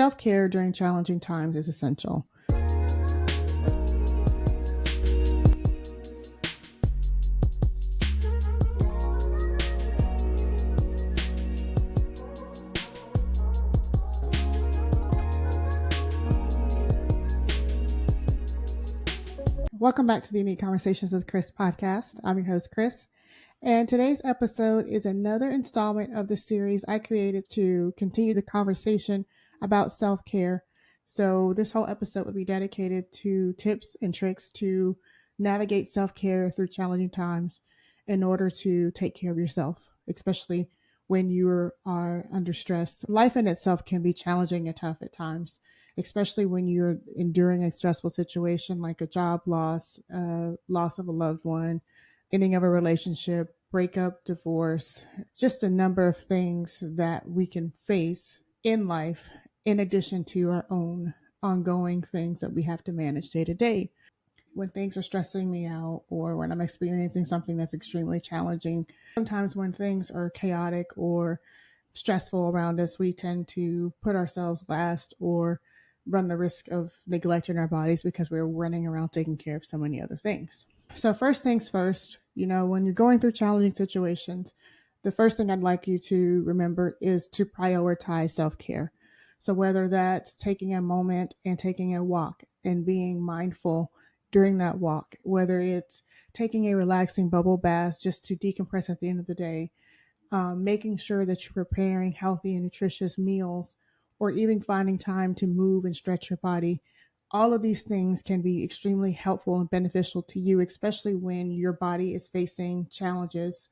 Self-care during challenging times is essential. Welcome back to the Unique Conversations with Krys podcast. I'm your host, Krys. And today's episode is another installment of the series I created to continue the conversation about self-care. So this whole episode would be dedicated to tips and tricks to navigate self-care through challenging times in order to take care of yourself, especially when you are under stress. Life in itself can be challenging and tough at times, especially when you're enduring a stressful situation like a job loss, loss of a loved one, ending of a relationship, breakup, divorce, just a number of things that we can face in life in addition to our own ongoing things that we have to manage day to day. When things are stressing me out or when I'm experiencing something that's extremely challenging, sometimes when things are chaotic or stressful around us, we tend to put ourselves last or run the risk of neglecting our bodies because we're running around taking care of so many other things. So first things first, when you're going through challenging situations, the first thing I'd like you to remember is to prioritize self-care. So whether that's taking a moment and taking a walk and being mindful during that walk, whether it's taking a relaxing bubble bath just to decompress at the end of the day, making sure that you're preparing healthy and nutritious meals, or even finding time to move and stretch your body. All of these things can be extremely helpful and beneficial to you, especially when your body is facing challenges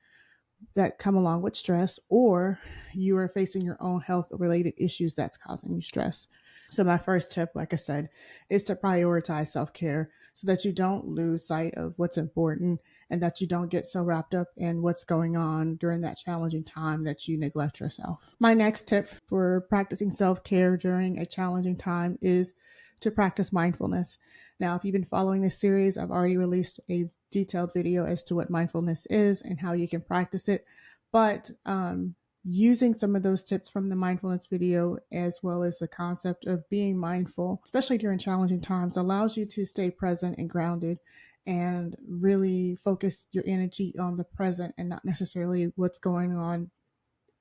that come along with stress, or you are facing your own health related issues that's causing you stress. So my first tip, like I said, is to prioritize self-care so that you don't lose sight of what's important and that you don't get so wrapped up in what's going on during that challenging time that you neglect yourself. My next tip for practicing self-care during a challenging time is to practice mindfulness. Now, if you've been following this series, I've already released a detailed video as to what mindfulness is and how you can practice it. But using some of those tips from the mindfulness video, as well as the concept of being mindful, especially during challenging times, allows you to stay present and grounded and really focus your energy on the present and not necessarily what's going on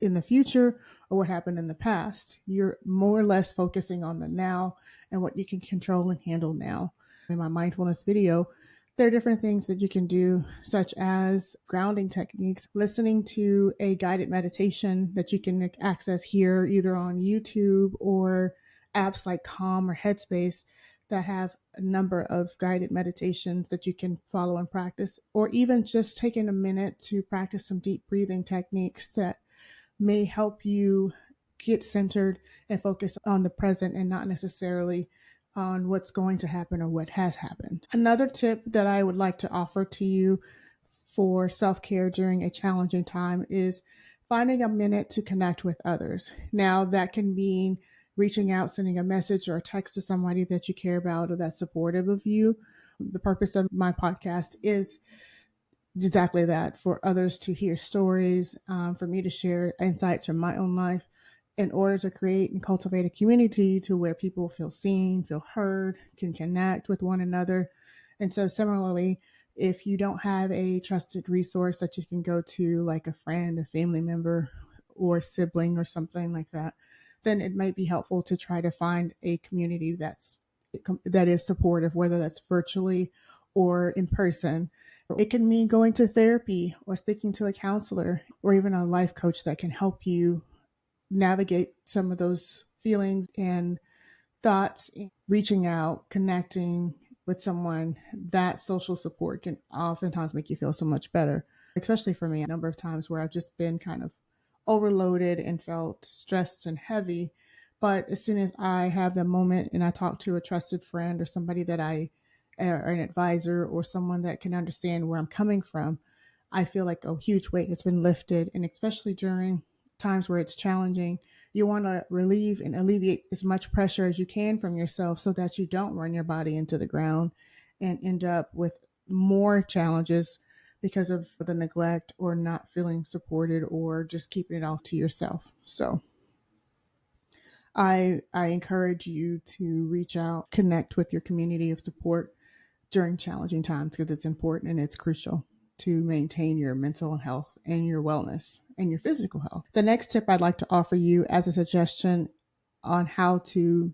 in the future or what happened in the past. You're more or less focusing on the now and what you can control and handle now. In my mindfulness video, there are different things that you can do, such as grounding techniques, listening to a guided meditation that you can access here either on YouTube or apps like Calm or Headspace that have a number of guided meditations that you can follow and practice, or even just taking a minute to practice some deep breathing techniques that may help you get centered and focus on the present and not necessarily on what's going to happen or what has happened. Another tip that I would like to offer to you for self-care during a challenging time is finding a minute to connect with others. Now, that can mean reaching out, sending a message or a text to somebody that you care about or that's supportive of you. The purpose of my podcast is exactly that, for others to hear stories, for me to share insights from my own life in order to create and cultivate a community to where people feel seen, feel heard, can connect with one another. And so similarly, if you don't have a trusted resource that you can go to, like a friend, a family member, or sibling or something like that, then it might be helpful to try to find a community that is supportive, whether that's virtually or in person. It can mean going to therapy or speaking to a counselor or even a life coach that can help you navigate some of those feelings and thoughts. Reaching out, connecting with someone, that social support can oftentimes make you feel so much better, especially for me, a number of times where I've just been kind of overloaded and felt stressed and heavy. But as soon as I have the moment and I talk to a trusted friend or somebody that or an advisor or someone that can understand where I'm coming from, I feel like a huge weight has been lifted. And especially during times where it's challenging, you want to relieve and alleviate as much pressure as you can from yourself so that you don't run your body into the ground and end up with more challenges because of the neglect or not feeling supported or just keeping it all to yourself. So I encourage you to reach out, connect with your community of support during challenging times because it's important and it's crucial to maintain your mental health and your wellness and your physical health. The next tip I'd like to offer you as a suggestion on how to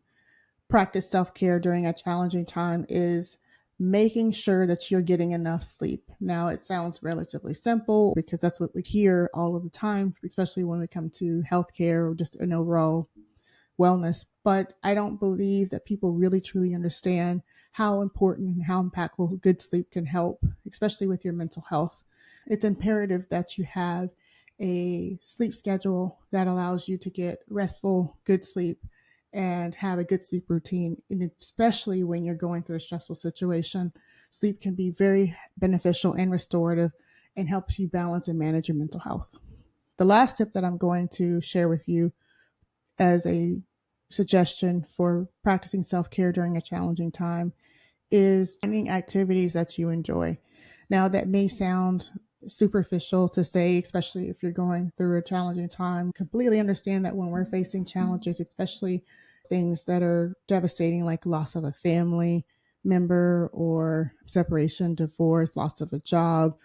practice self-care during a challenging time is making sure that you're getting enough sleep. Now, it sounds relatively simple because that's what we hear all of the time, especially when we come to healthcare or just an overall wellness. But I don't believe that people really truly understand how important and how impactful good sleep can help, especially with your mental health. It's imperative that you have a sleep schedule that allows you to get restful, good sleep and have a good sleep routine. And especially when you're going through a stressful situation, sleep can be very beneficial and restorative and helps you balance and manage your mental health. The last tip that I'm going to share with you as a suggestion for practicing self care during a challenging time is finding activities that you enjoy. Now, that may sound superficial to say, especially if you're going through a challenging time. Completely understand that when we're facing challenges, especially things that are devastating, like loss of a family member or separation, divorce, loss of a job,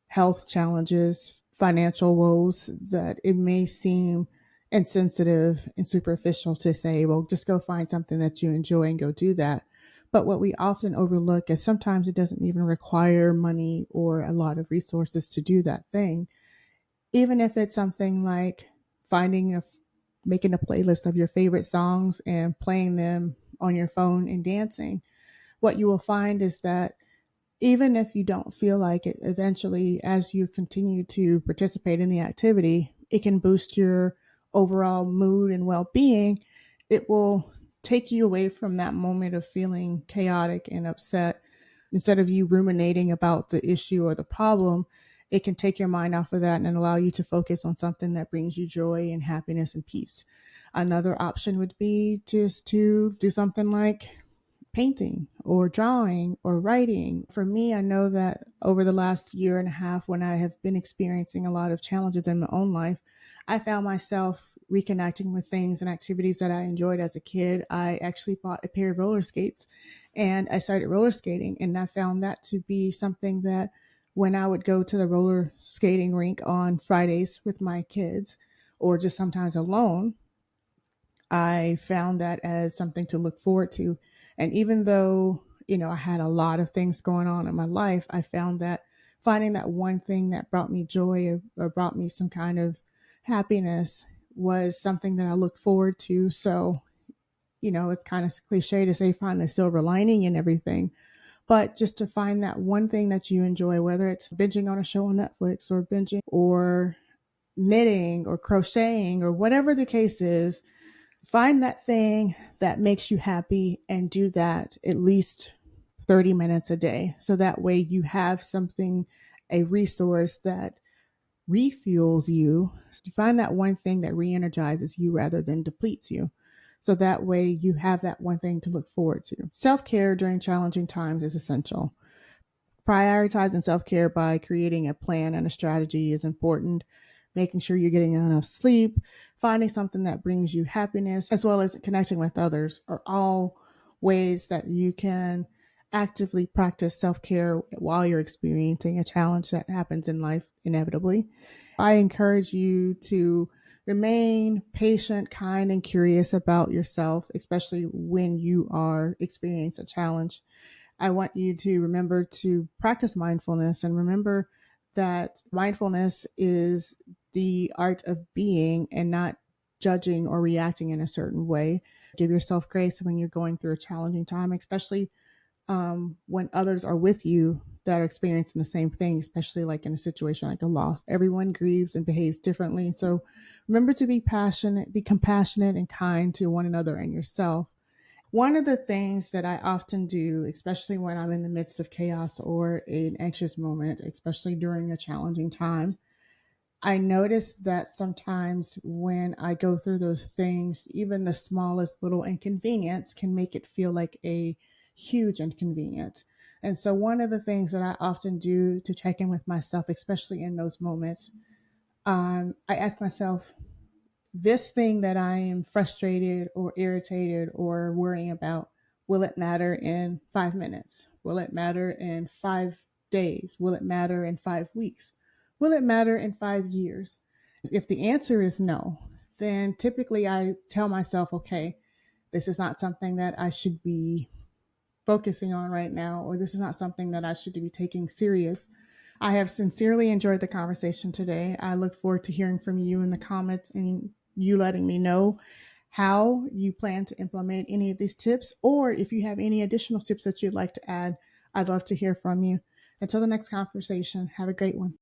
health challenges, financial woes, that it may seem insensitive and superficial to say, well, just go find something that you enjoy and go do that. But what we often overlook is sometimes it doesn't even require money or a lot of resources to do that thing. Even if it's something like making a playlist of your favorite songs and playing them on your phone and dancing, what you will find is that even if you don't feel like it, eventually, as you continue to participate in the activity, it can boost your overall mood and well being. It will take you away from that moment of feeling chaotic and upset. Instead of you ruminating about the issue or the problem, it can take your mind off of that and allow you to focus on something that brings you joy and happiness and peace. Another option would be just to do something like painting or drawing or writing. For me, I know that over the last year and a half, when I have been experiencing a lot of challenges in my own life, I found myself reconnecting with things and activities that I enjoyed as a kid. I actually bought a pair of roller skates and I started roller skating, and I found that to be something that when I would go to the roller skating rink on Fridays with my kids or just sometimes alone, I found that as something to look forward to. And even though, I had a lot of things going on in my life, I found that finding that one thing that brought me joy or brought me some kind of happiness was something that I look forward to. So, it's kind of cliche to say find the silver lining in everything, but just to find that one thing that you enjoy, whether it's binging on a show on Netflix or binging or knitting or crocheting or whatever the case is, find that thing that makes you happy and do that at least 30 minutes a day. So that way you have something, a resource that refuels you. So you find that one thing that re-energizes you rather than depletes you. So that way you have that one thing to look forward to. Self-care during challenging times is essential. Prioritizing self-care by creating a plan and a strategy is important. Making sure you're getting enough sleep, finding something that brings you happiness, as well as connecting with others are all ways that you can actively practice self-care while you're experiencing a challenge that happens in life inevitably. I encourage you to remain patient, kind, and curious about yourself, especially when you are experiencing a challenge. I want you to remember to practice mindfulness and remember that mindfulness is the art of being and not judging or reacting in a certain way. Give yourself grace when you're going through a challenging time, especially when others are with you that are experiencing the same thing, especially like in a situation like a loss. Everyone grieves and behaves differently. So remember to be passionate, be compassionate and kind to one another and yourself. One of the things that I often do, especially when I'm in the midst of chaos or an anxious moment, especially during a challenging time, I notice that sometimes when I go through those things, even the smallest little inconvenience can make it feel like a huge inconvenience. And so, one of the things that I often do to check in with myself, especially in those moments, I ask myself, this thing that I am frustrated or irritated or worrying about, will it matter in 5 minutes? Will it matter in 5 days? Will it matter in 5 weeks? Will it matter in 5 years? If the answer is no, then typically I tell myself, okay, this is not something that I should be focusing on right now, or this is not something that I should be taking serious. I have sincerely enjoyed the conversation today. I look forward to hearing from you in the comments and you letting me know how you plan to implement any of these tips, or if you have any additional tips that you'd like to add, I'd love to hear from you. Until the next conversation, have a great one.